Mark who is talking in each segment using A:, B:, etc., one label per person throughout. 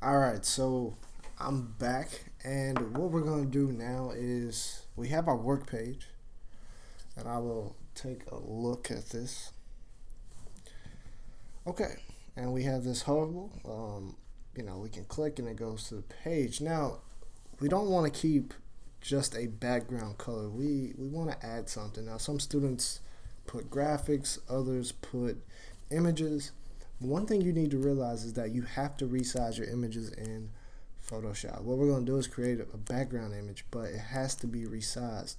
A: Alright, so I'm back, and what we're going to do now is we have our work page, and I will take a look at this. Okay, and we have this hoverable. We can click and it goes to the page. Now, we don't want to keep just a background color. We want to add something. Now, some students put graphics, others put images. One thing you need to realize is that you have to resize your images in Photoshop. What we're going to do is create a background image, but it has to be resized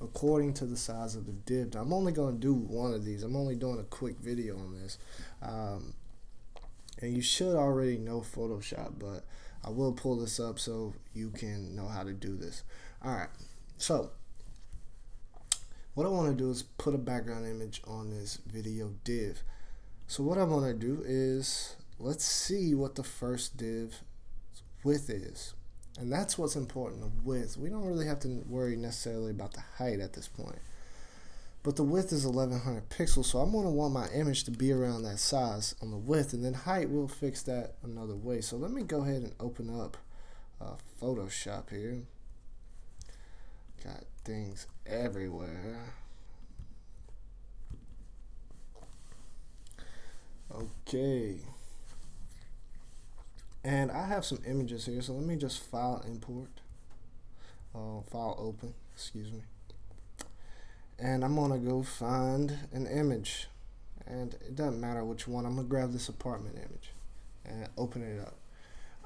A: according to the size of the div. Now, I'm only going to do one of these. I'm only doing a quick video on this. And you should already know Photoshop, but I will pull this up so you can know how to do this. Alright, so what I want to do is put a background image on this video div. So what I want to do is, let's see what the first div width is. And that's what's important, the width. We don't really have to worry necessarily about the height at this point. But the width is 1100 pixels, so I'm going to want my image to be around that size on the width, and then height, we'll fix that another way. So let me go ahead and open up Photoshop here. Got things everywhere. Okay. And I have some images here, so let me just file open, excuse me. And I'm gonna go find an image, and it doesn't matter which one. I'm gonna grab this apartment image and open it up.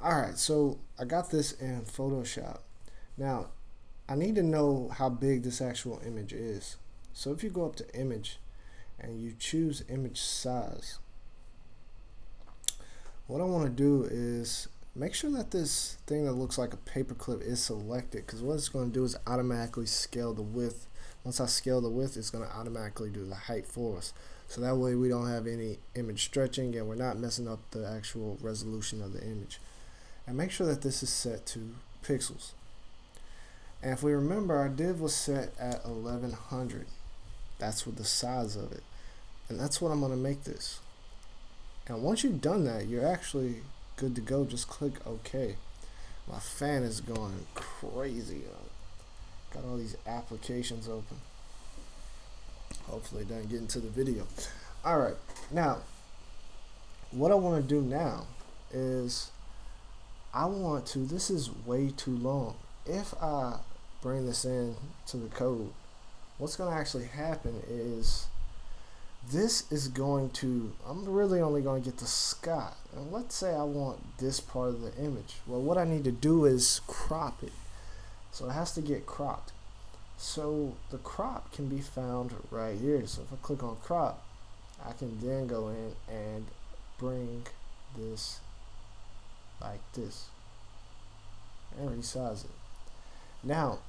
A: Alright, so I got this in Photoshop. Now I need to know how big this actual image is. So if you go up to image and you choose image size, what I want to do is make sure that this thing that looks like a paperclip is selected, because what it's going to do is automatically scale the width. Once I scale the width, it's going to automatically do the height for us. So that way we don't have any image stretching and we're not messing up the actual resolution of the image. And make sure that this is set to pixels. And if we remember, our div was set at 1100. That's what the size of it. And that's what I'm going to make this. And once you've done that, you're actually good to go. Just click OK. My fan is going crazy. Got all these applications open. Hopefully it doesn't get into the video. Alright, now what I want to do now is this is way too long. If I bring this in to the code, what's going to actually happen is this is going to, I'm really only going to get the sky. And let's say I want this part of the image. Well, what I need to do is crop it. So it has to get cropped. So the crop can be found right here. So if I click on crop, I can then go in and bring this like this and resize it. Now,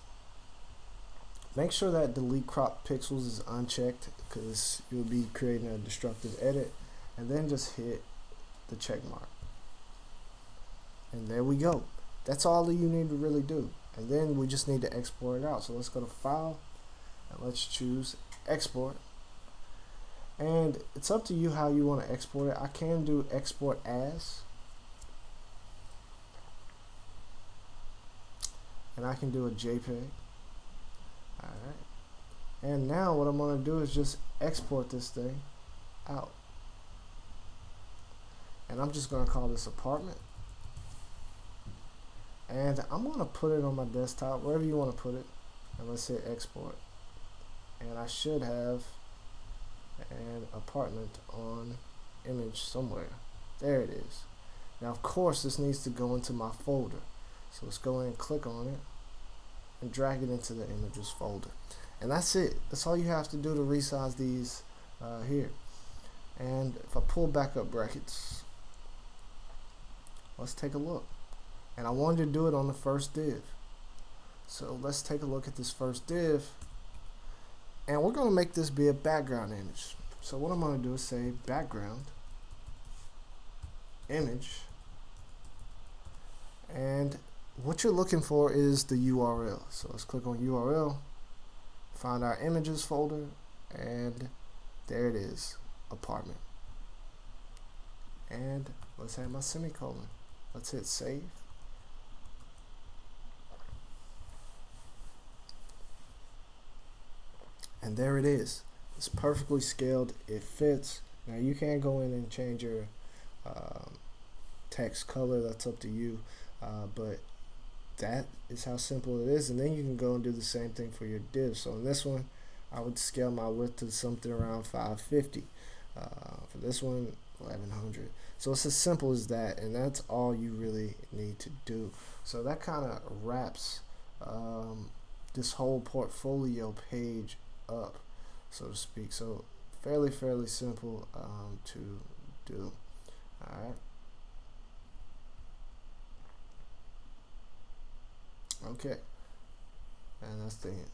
A: make sure that delete crop pixels is unchecked, because you'll be creating a destructive edit, and then just hit the check mark. And there we go. That's all that you need to really do. And then we just need to export it out. So let's go to File, and let's choose Export. And it's up to you how you want to export it. I can do Export As. And I can do a JPEG. Alright. And now what I'm going to do is just export this thing out. And I'm just going to call this apartment. And I'm going to put it on my desktop, wherever you want to put it. And let's hit export. And I should have an apartment on image somewhere. There it is. Now, of course, this needs to go into my folder. So let's go in and click on it and drag it into the images folder. And that's it. That's all you have to do to resize these here. And if I pull back up brackets, let's take a look. And I wanted to do it on the first div. So let's take a look at this first div. And we're going to make this be a background image. So what I'm going to do is say background image. And what you're looking for is the URL. So let's click on URL, find our images folder, and there it is, apartment. And let's have my semicolon. Let's hit save. And there it is. It's perfectly scaled. It fits. Now you can go in and change your text color. That's up to you. But that is how simple it is. And then you can go and do the same thing for your div. So in this one, I would scale my width to something around 550. For this one, 1100. So it's as simple as that, and that's all you really need to do. So that kind of wraps this whole portfolio page up, so to speak. So fairly simple to do. All right. Okay. And that's the end.